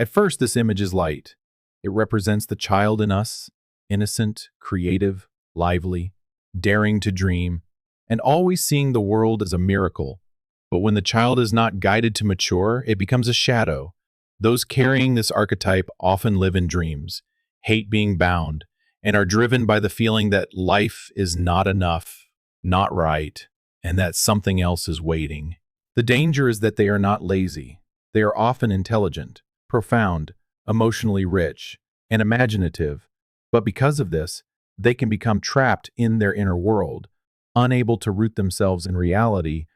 At first, this image is light. It represents the child in us, innocent, creative, lively, daring to dream, and always seeing the world as a miracle. But when the child is not guided to mature, it becomes a shadow. Those carrying this archetype often live in dreams, hate being bound, and are driven by the feeling that life is not enough, not right, and that something else is waiting. The danger is that they are not lazy. They are often intelligent, profound, emotionally rich, and imaginative, but because of this, they can become trapped in their inner world, unable to root themselves in reality.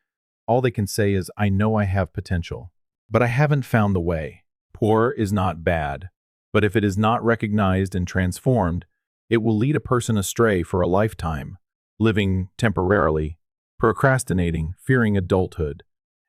All they can say is, I know I have potential, but I haven't found the way. Poor is not bad, but if it is not recognized and transformed, it will lead a person astray for a lifetime, living temporarily, procrastinating, fearing adulthood.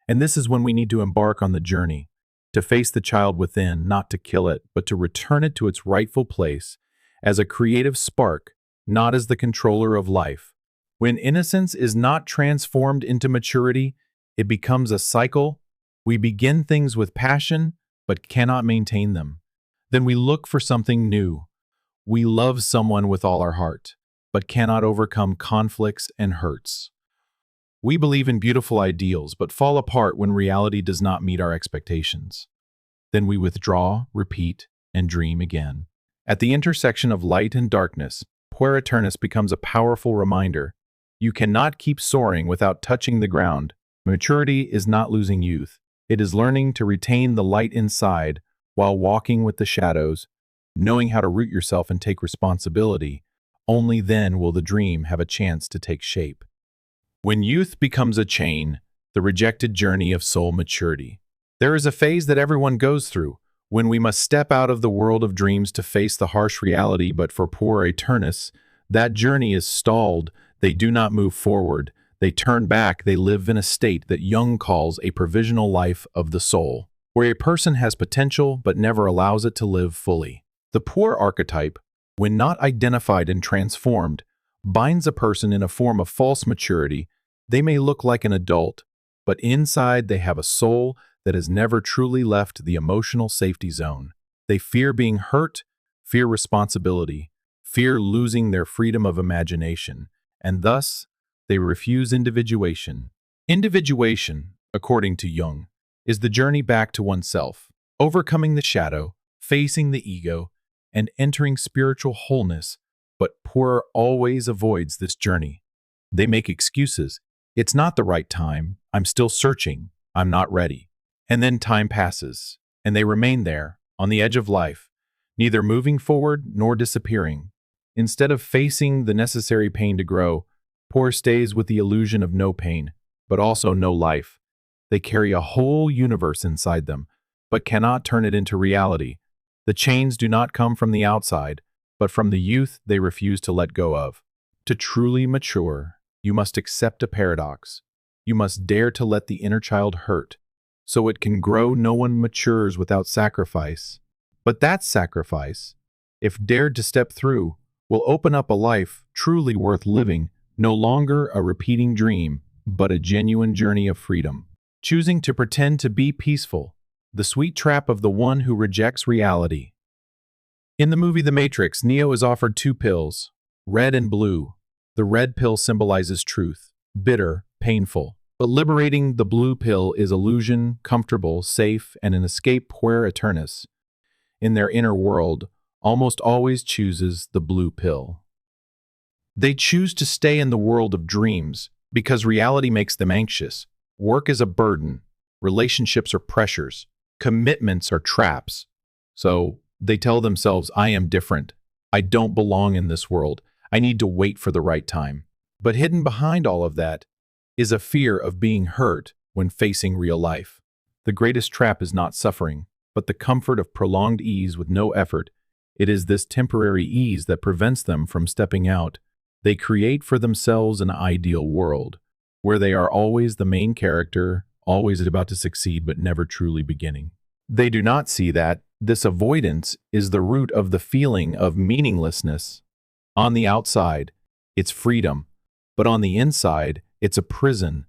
And this is when we need to embark on the journey, to face the child within, not to kill it, but to return it to its rightful place as a creative spark, not as the controller of life. When innocence is not transformed into maturity, it becomes a cycle. We begin things with passion, but cannot maintain them. Then we look for something new. We love someone with all our heart, but cannot overcome conflicts and hurts. We believe in beautiful ideals, but fall apart when reality does not meet our expectations. Then we withdraw, repeat, and dream again. At the intersection of light and darkness, Puer Aeternus becomes a powerful reminder. You cannot keep soaring without touching the ground. Maturity is not losing youth. It is learning to retain the light inside while walking with the shadows, knowing how to root yourself and take responsibility. Only then will the dream have a chance to take shape. When youth becomes a chain, the rejected journey of soul maturity. There is a phase that everyone goes through, when we must step out of the world of dreams to face the harsh reality, but for Puer Aeternus, that journey is stalled. They do not move forward. They turn back. They live in a state that Jung calls a provisional life of the soul, where a person has potential but never allows it to live fully. The Puer archetype, when not identified and transformed, binds a person in a form of false maturity. They may look like an adult, but inside they have a soul that has never truly left the emotional safety zone. They fear being hurt, fear responsibility, fear losing their freedom of imagination, and thus they refuse individuation. Individuation, according to Jung, is the journey back to oneself, overcoming the shadow, facing the ego, and entering spiritual wholeness. But Puer always avoids this journey. They make excuses. It's not the right time. I'm still searching. I'm not ready. And then time passes, and they remain there, on the edge of life, neither moving forward nor disappearing. Instead of facing the necessary pain to grow, Puer stays with the illusion of no pain, but also no life. They carry a whole universe inside them, but cannot turn it into reality. The chains do not come from the outside, but from the youth they refuse to let go of. To truly mature, you must accept a paradox. You must dare to let the inner child hurt, so it can grow. No one matures without sacrifice. But that sacrifice, if dared to step through, will open up a life truly worth living, no longer a repeating dream, but a genuine journey of freedom. Choosing to pretend to be peaceful, the sweet trap of the one who rejects reality. In the movie The Matrix, Neo is offered two pills, red and blue. The red pill symbolizes truth, bitter, painful. But liberating the blue pill is illusion, comfortable, safe, and an escape. Puer Aeternus, in their inner world, almost always chooses the blue pill. They choose to stay in the world of dreams because reality makes them anxious. Work is a burden. Relationships are pressures. Commitments are traps. So they tell themselves, I am different. I don't belong in this world. I need to wait for the right time. But hidden behind all of that is a fear of being hurt when facing real life. The greatest trap is not suffering, but the comfort of prolonged ease with no effort. It is this temporary ease that prevents them from stepping out. They create for themselves an ideal world, where they are always the main character, always about to succeed but never truly beginning. They do not see that this avoidance is the root of the feeling of meaninglessness. On the outside, it's freedom, but on the inside, it's a prison.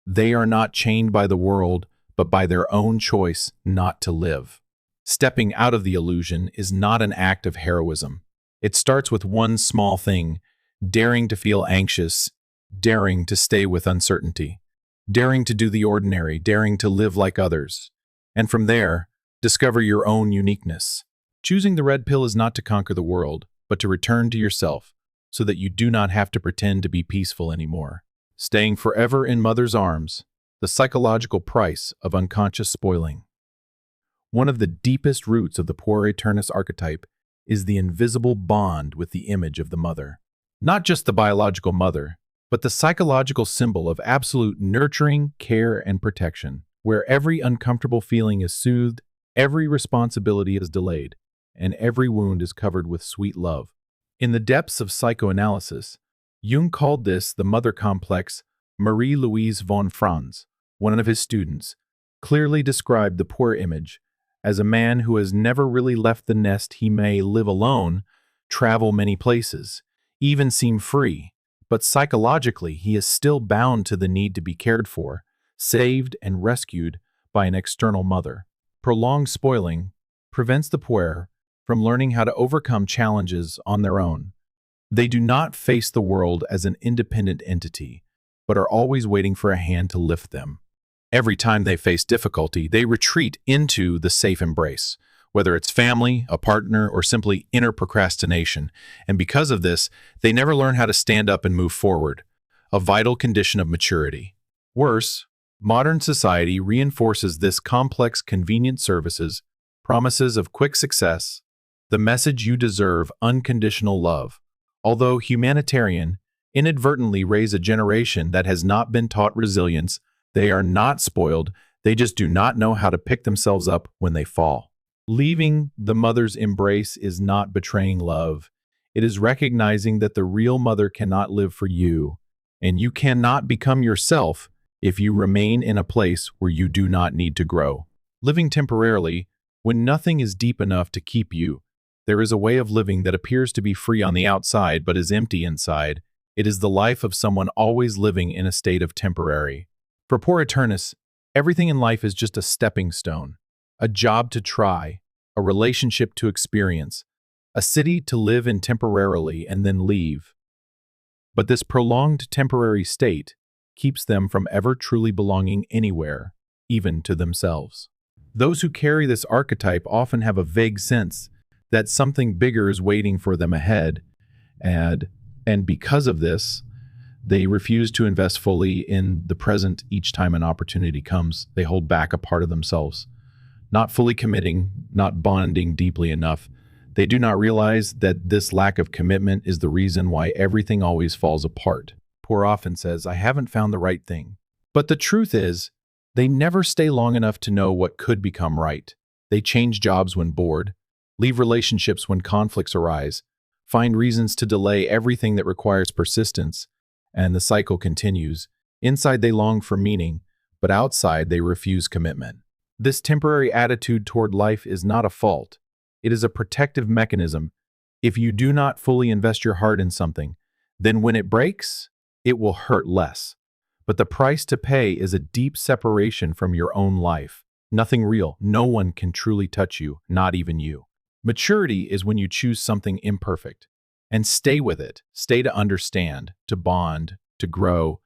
They are not chained by the world, but by their own choice not to live. Stepping out of the illusion is not an act of heroism. It starts with one small thing: daring to feel anxious, daring to stay with uncertainty, daring to do the ordinary, daring to live like others. And from there, discover your own uniqueness. Choosing the red pill is not to conquer the world, but to return to yourself, so that you do not have to pretend to be peaceful anymore. Staying forever in mother's arms, the psychological price of unconscious spoiling. One of the deepest roots of the Puer Aeternus archetype is the invisible bond with the image of the mother. Not just the biological mother, but the psychological symbol of absolute nurturing, care, and protection, where every uncomfortable feeling is soothed, every responsibility is delayed, and every wound is covered with sweet love. In the depths of psychoanalysis, Jung called this the mother complex. Marie-Louise von Franz, one of his students, clearly described the Puer image as a man who has never really left the nest. He may live alone, travel many places, even seem free, but psychologically he is still bound to the need to be cared for, saved and rescued by an external mother. Prolonged spoiling prevents the Puer from learning how to overcome challenges on their own. They do not face the world as an independent entity, but are always waiting for a hand to lift them. Every time they face difficulty, they retreat into the safe embrace, whether it's family, a partner, or simply inner procrastination. And because of this, they never learn how to stand up and move forward, a vital condition of maturity. Worse, modern society reinforces this complex convenient services, promises of quick success, the message you deserve unconditional love. Although humanitarian, inadvertently raise a generation that has not been taught resilience. They are not spoiled, they just do not know how to pick themselves up when they fall. Leaving the mother's embrace is not betraying love. It is recognizing that the real mother cannot live for you, and you cannot become yourself if you remain in a place where you do not need to grow. Living temporarily, when nothing is deep enough to keep you, there is a way of living that appears to be free on the outside but is empty inside. It is the life of someone always living in a state of temporary. For Puer Aeternus, everything in life is just a stepping stone, a job to try, a relationship to experience, a city to live in temporarily and then leave. But this prolonged temporary state keeps them from ever truly belonging anywhere, even to themselves. Those who carry this archetype often have a vague sense that something bigger is waiting for them ahead, and because of this, they refuse to invest fully in the present each time an opportunity comes. They hold back a part of themselves, not fully committing, not bonding deeply enough. They do not realize that this lack of commitment is the reason why everything always falls apart. Puer often says, "I haven't found the right thing." But the truth is, they never stay long enough to know what could become right. They change jobs when bored, leave relationships when conflicts arise, find reasons to delay everything that requires persistence, and the cycle continues. Inside they long for meaning, but outside they refuse commitment. This temporary attitude toward life is not a fault. It is a protective mechanism. If you do not fully invest your heart in something, then when it breaks, it will hurt less. But the price to pay is a deep separation from your own life. Nothing real. No one can truly touch you, not even you. Maturity is when you choose something imperfect and stay with it, stay to understand, to bond, to grow,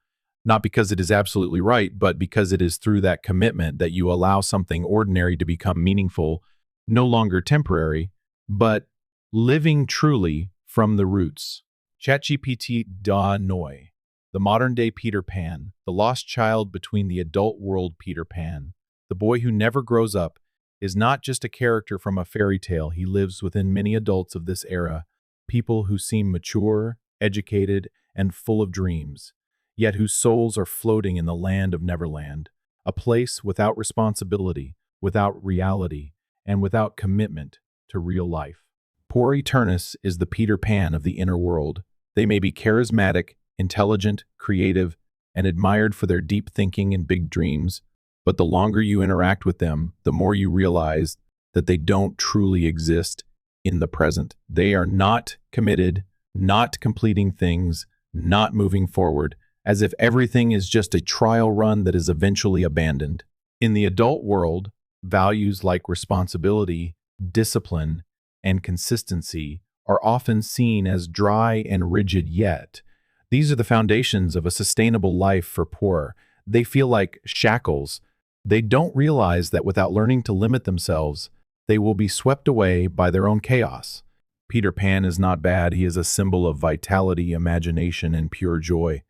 not because it is absolutely right, but because it is through that commitment that you allow something ordinary to become meaningful, no longer temporary, but living truly from the roots. ChatGPT Da Noi, the modern-day Peter Pan, the lost child between the adult world Peter Pan, the boy who never grows up, is not just a character from a fairy tale. He lives within many adults of this era, people who seem mature, educated, and full of dreams, yet whose souls are floating in the land of Neverland, a place without responsibility, without reality, and without commitment to real life. Puer Aeternus is the Peter Pan of the inner world. They may be charismatic, intelligent, creative, and admired for their deep thinking and big dreams, but the longer you interact with them, the more you realize that they don't truly exist in the present. They are not committed, not completing things, not moving forward, as if everything is just a trial run that is eventually abandoned. In the adult world, Values like responsibility, discipline, and consistency are often seen as dry and rigid, yet these are the foundations of a sustainable life for poor. They feel like shackles. They don't realize that without learning to limit themselves, they will be swept away by their own chaos. Peter Pan is not bad. He is a symbol of vitality, imagination, and pure joy.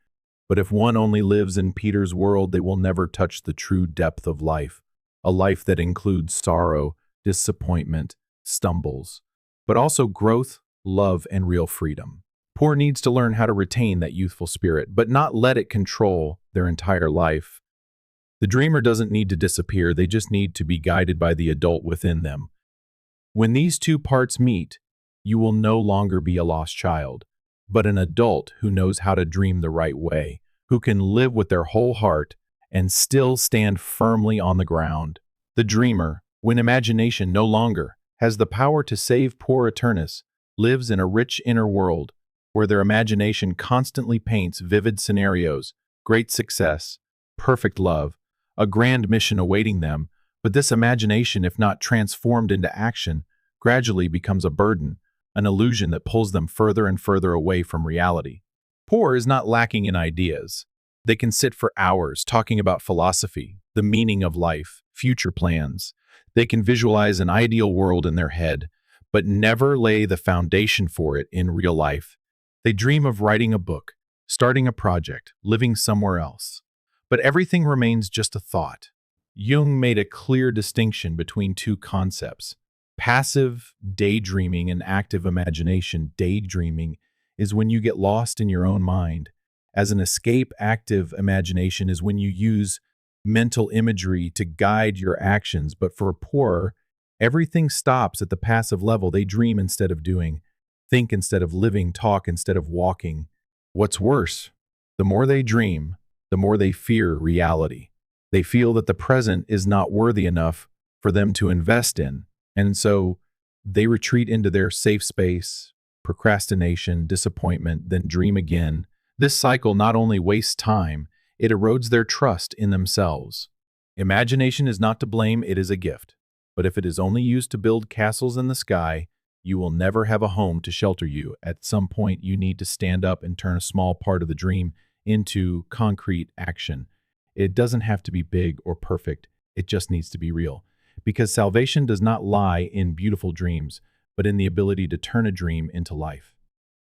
But if one only lives in Peter's world, they will never touch the true depth of life, a life that includes sorrow, disappointment, stumbles, but also growth, love, and real freedom. Poor needs to learn how to retain that youthful spirit, but not let it control their entire life. The dreamer doesn't need to disappear, they just need to be guided by the adult within them. When these two parts meet, you will no longer be a lost child, but an adult who knows how to dream the right way, who can live with their whole heart and still stand firmly on the ground. The dreamer, when imagination no longer has the power to save Puer Aeternus, lives in a rich inner world where their imagination constantly paints vivid scenarios, great success, perfect love, a grand mission awaiting them, but this imagination, if not transformed into action, gradually becomes a burden, an illusion that pulls them further and further away from reality. Poor is not lacking in ideas. They can sit for hours talking about philosophy, the meaning of life, future plans. They can visualize an ideal world in their head, but never lay the foundation for it in real life. They dream of writing a book, starting a project, living somewhere else. But everything remains just a thought. Jung made a clear distinction between two concepts: passive daydreaming and active imagination. Daydreaming is when you get lost in your own mind. As an escape, active imagination is when you use mental imagery to guide your actions. But for poor, everything stops at the passive level. They dream instead of doing, think instead of living, talk instead of walking. What's worse, the more they dream, the more they fear reality. They feel that the present is not worthy enough for them to invest in, and so they retreat into their safe space, procrastination, disappointment, then dream again. This cycle not only wastes time, it erodes their trust in themselves. Imagination is not to blame, it is a gift. But if it is only used to build castles in the sky, you will never have a home to shelter you. At some point, you need to stand up and turn a small part of the dream into concrete action. It doesn't have to be big or perfect. It just needs to be real. Because salvation does not lie in beautiful dreams, but in the ability to turn a dream into life.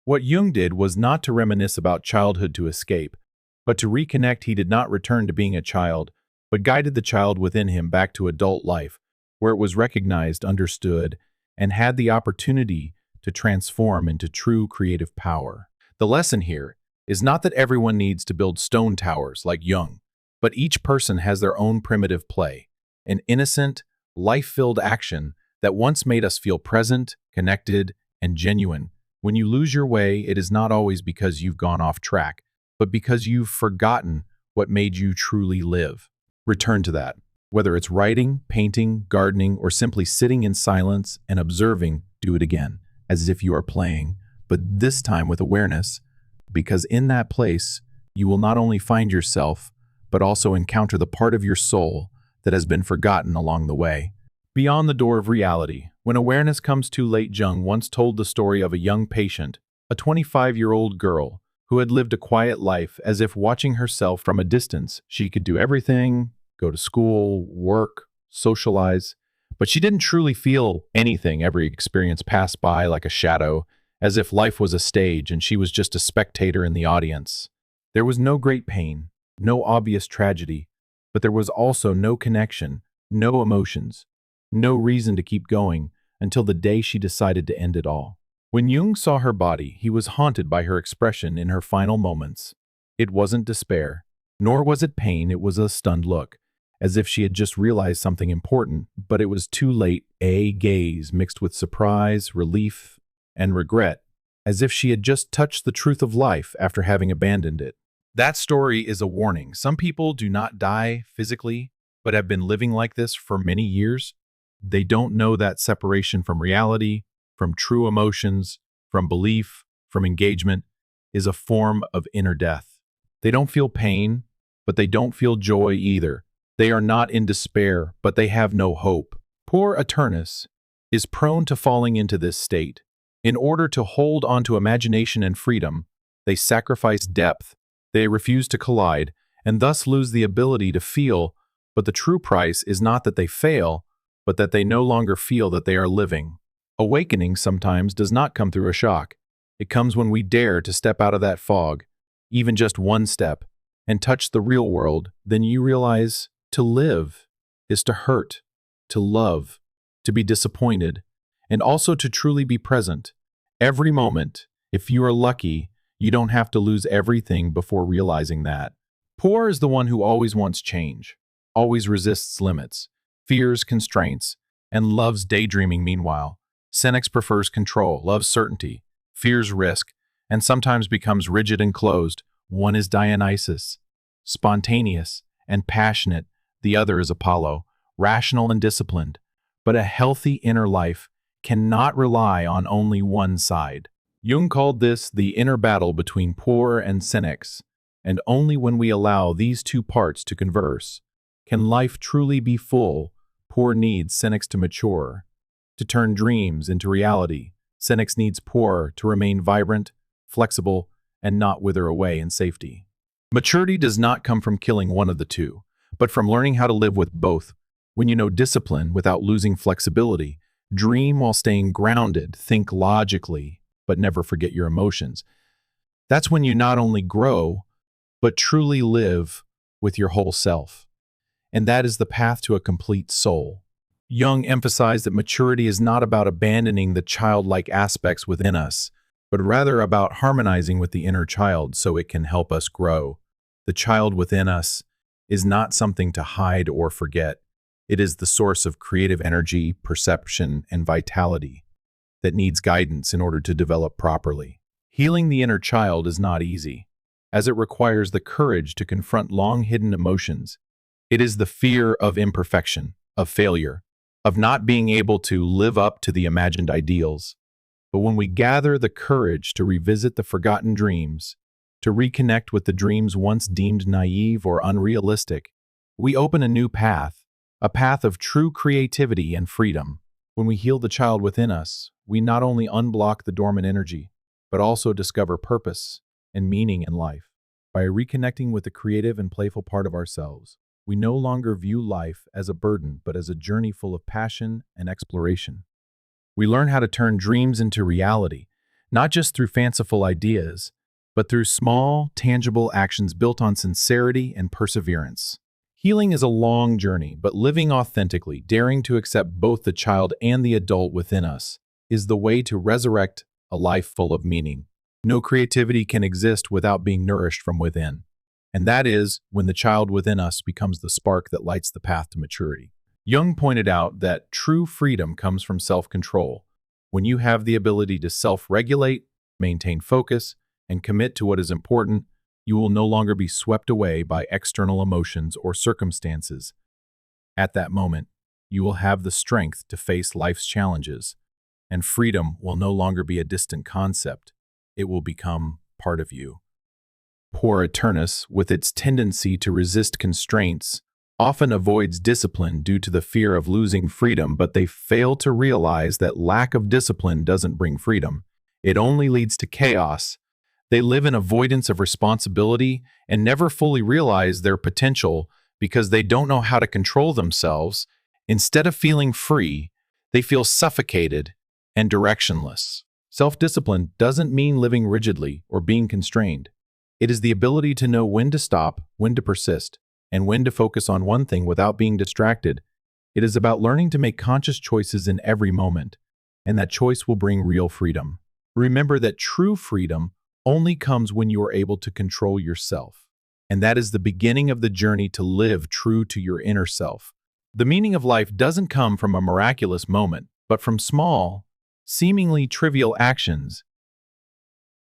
What Jung did was not to reminisce about childhood to escape, but to reconnect. He did not return to being a child, but guided the child within him back to adult life, where it was recognized, understood, and had the opportunity to transform into true creative power. The lesson here is not that everyone needs to build stone towers like Jung, but each person has their own primitive play, an innocent, life-filled action that once made us feel present, connected, and genuine. When you lose your way, it is not always because you've gone off track, but because you've forgotten what made you truly live. Return to that. Whether it's writing, painting, gardening, or simply sitting in silence and observing, do it again, as if you are playing, but this time with awareness, because in that place, you will not only find yourself, but also encounter the part of your soul that has been forgotten along the way. Beyond the door of reality, when awareness comes too late. Jung once told the story of a young patient, a 25-year-old girl, who had lived a quiet life as if watching herself from a distance. She could do everything, go to school, work, socialize, but she didn't truly feel anything. Every experience passed by like a shadow, as if life was a stage and she was just a spectator in the audience. There was no great pain, no obvious tragedy, but there was also no connection, no emotions, no reason to keep going until the day she decided to end it all. When Jung saw her body, he was haunted by her expression in her final moments. It wasn't despair, nor was it pain. It was a stunned look, as if she had just realized something important, but it was too late. A gaze mixed with surprise, relief, and regret, as if she had just touched the truth of life after having abandoned it. That story is a warning. Some people do not die physically, but have been living like this for many years. They don't know that separation from reality, from true emotions, from belief, from engagement, is a form of inner death. They don't feel pain, but they don't feel joy either. They are not in despair, but they have no hope. Puer Aeternus is prone to falling into this state. In order to hold onto imagination and freedom, they sacrifice depth, they refuse to collide, and thus lose the ability to feel, but the true price is not that they fail, but that they no longer feel that they are living. Awakening sometimes does not come through a shock. It comes when we dare to step out of that fog, even just one step, and touch the real world. Then you realize to live is to hurt, to love, to be disappointed, and also to truly be present. Every moment, if you are lucky, you don't have to lose everything before realizing that. Puer is the one who always wants change, always resists limits, fears constraints, and loves daydreaming. Meanwhile, Senex prefers control, loves certainty, fears risk, and sometimes becomes rigid and closed. One is Dionysus, spontaneous and passionate. The other is Apollo, rational and disciplined. But a healthy inner life cannot rely on only one side. Jung called this the inner battle between Puer and Senex, and only when we allow these two parts to converse can life truly be full. Puer needs Senex to mature, to turn dreams into reality. Senex needs Puer to remain vibrant, flexible, and not wither away in safety. Maturity does not come from killing one of the two, but from learning how to live with both. When you know discipline without losing flexibility, dream while staying grounded, think logically, but never forget your emotions. That's when you not only grow, but truly live with your whole self. And that is the path to a complete soul. Jung emphasized that maturity is not about abandoning the childlike aspects within us, but rather about harmonizing with the inner child so it can help us grow. The child within us is not something to hide or forget. It is the source of creative energy, perception, and vitality that needs guidance in order to develop properly. Healing the inner child is not easy, as it requires the courage to confront long-hidden emotions. It is the fear of imperfection, of failure, of not being able to live up to the imagined ideals. But when we gather the courage to revisit the forgotten dreams, to reconnect with the dreams once deemed naive or unrealistic, we open a new path, a path of true creativity and freedom. When we heal the child within us, we not only unblock the dormant energy, but also discover purpose and meaning in life. By reconnecting with the creative and playful part of ourselves, we no longer view life as a burden, but as a journey full of passion and exploration. We learn how to turn dreams into reality, not just through fanciful ideas, but through small, tangible actions built on sincerity and perseverance. Healing is a long journey, but living authentically, daring to accept both the child and the adult within us, is the way to resurrect a life full of meaning. No creativity can exist without being nourished from within. And that is when the child within us becomes the spark that lights the path to maturity. Jung pointed out that true freedom comes from self-control. When you have the ability to self-regulate, maintain focus, and commit to what is important, you will no longer be swept away by external emotions or circumstances. At that moment, you will have the strength to face life's challenges, and freedom will no longer be a distant concept. It will become part of you. Puer Aeternus, with its tendency to resist constraints, often avoids discipline due to the fear of losing freedom, but they fail to realize that lack of discipline doesn't bring freedom. It only leads to chaos. They live in avoidance of responsibility and never fully realize their potential because they don't know how to control themselves. Instead of feeling free, they feel suffocated and directionless. Self-discipline doesn't mean living rigidly or being constrained. It is the ability to know when to stop, when to persist, and when to focus on one thing without being distracted. It is about learning to make conscious choices in every moment, and that choice will bring real freedom. Remember that true freedom only comes when you are able to control yourself, and that is the beginning of the journey to live true to your inner self. The meaning of life doesn't come from a miraculous moment, but from small, seemingly trivial actions.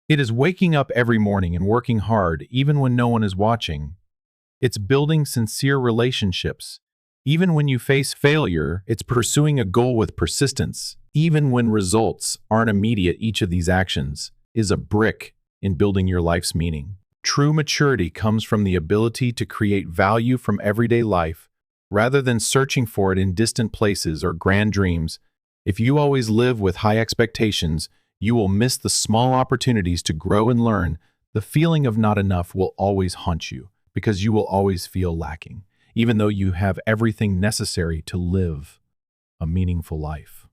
It is waking up every morning and working hard even when no one is watching. It's building sincere relationships. Even when you face failure, it's pursuing a goal with persistence. Even when results aren't immediate, each of these actions is a brick in building your life's meaning. True maturity comes from the ability to create value from everyday life rather than searching for it in distant places or grand dreams. If you always live with high expectations, you will miss the small opportunities to grow and learn. The feeling of not enough will always haunt you because you will always feel lacking, even though you have everything necessary to live a meaningful life.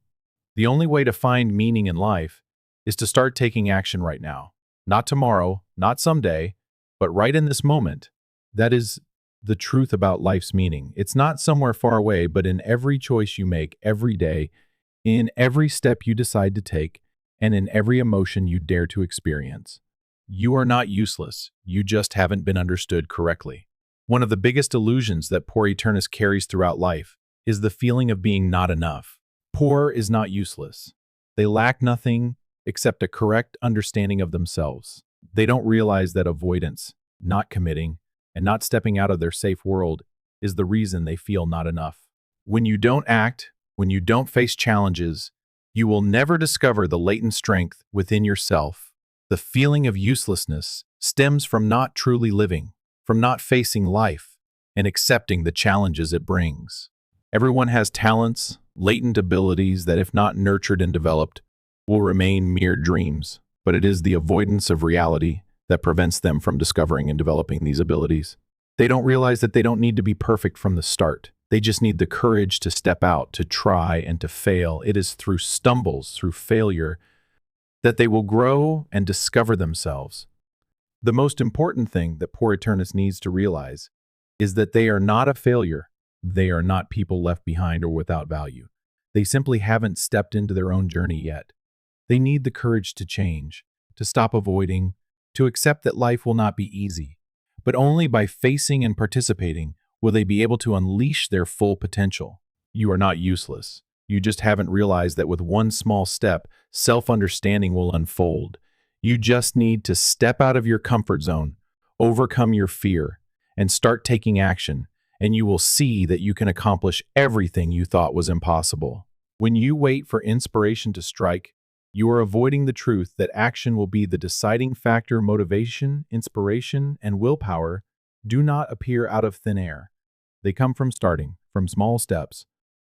The only way to find meaning in life is to start taking action right now. Not tomorrow, not someday, but right in this moment. That is the truth about life's meaning. It's not somewhere far away, but in every choice you make every day, in every step you decide to take, and in every emotion you dare to experience. You are not useless. You just haven't been understood correctly. One of the biggest illusions that Puer Aeternus carries throughout life is the feeling of being not enough. Poor is not useless. They lack nothing except a correct understanding of themselves. They don't realize that avoidance, not committing, and not stepping out of their safe world is the reason they feel not enough. When you don't act, when you don't face challenges, you will never discover the latent strength within yourself. The feeling of uselessness stems from not truly living, from not facing life and accepting the challenges it brings. Everyone has talents, latent abilities that, if not nurtured and developed, will remain mere dreams, but it is the avoidance of reality that prevents them from discovering and developing these abilities. They don't realize that they don't need to be perfect from the start. They just need the courage to step out, to try, and to fail. It is through stumbles, through failure, that they will grow and discover themselves. The most important thing that Puer Aeternus needs to realize is that they are not a failure. They are not people left behind or without value. They simply haven't stepped into their own journey yet. They need the courage to change, to stop avoiding, to accept that life will not be easy. But only by facing and participating will they be able to unleash their full potential. You are not useless. You just haven't realized that with one small step, self-understanding will unfold. You just need to step out of your comfort zone, overcome your fear, and start taking action, and you will see that you can accomplish everything you thought was impossible. When you wait for inspiration to strike, you are avoiding the truth that action will be the deciding factor. Motivation, inspiration, and willpower do not appear out of thin air. They come from starting, from small steps,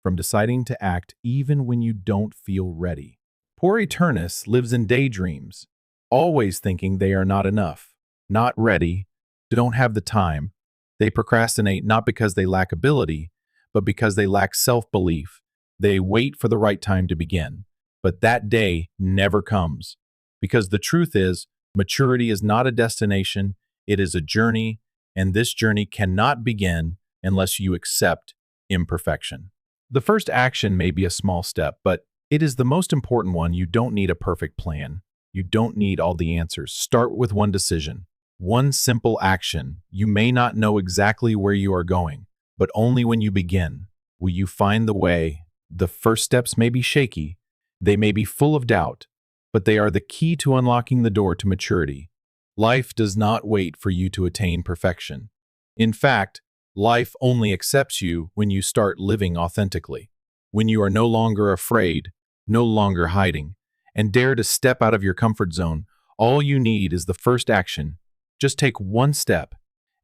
from deciding to act even when you don't feel ready. Puer Aeternus lives in daydreams, always thinking they are not enough, not ready, don't have the time. They procrastinate not because they lack ability, but because they lack self-belief. They wait for the right time to begin. But that day never comes. Because the truth is, maturity is not a destination, it is a journey, and this journey cannot begin unless you accept imperfection. The first action may be a small step, but it is the most important one. You don't need a perfect plan. You don't need all the answers. Start with one decision, one simple action. You may not know exactly where you are going, but only when you begin will you find the way. The first steps may be shaky, they may be full of doubt, but they are the key to unlocking the door to maturity. Life does not wait for you to attain perfection. In fact, life only accepts you when you start living authentically, when you are no longer afraid, no longer hiding, and dare to step out of your comfort zone. All you need is the first action. Just take one step,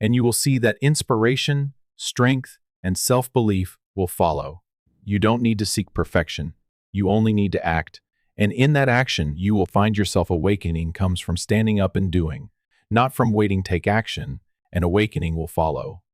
and you will see that inspiration, strength, and self-belief will follow. You don't need to seek perfection. You only need to act. And in that action, you will find yourself. Awakening comes from standing up and doing, not from waiting. Take action, and awakening will follow.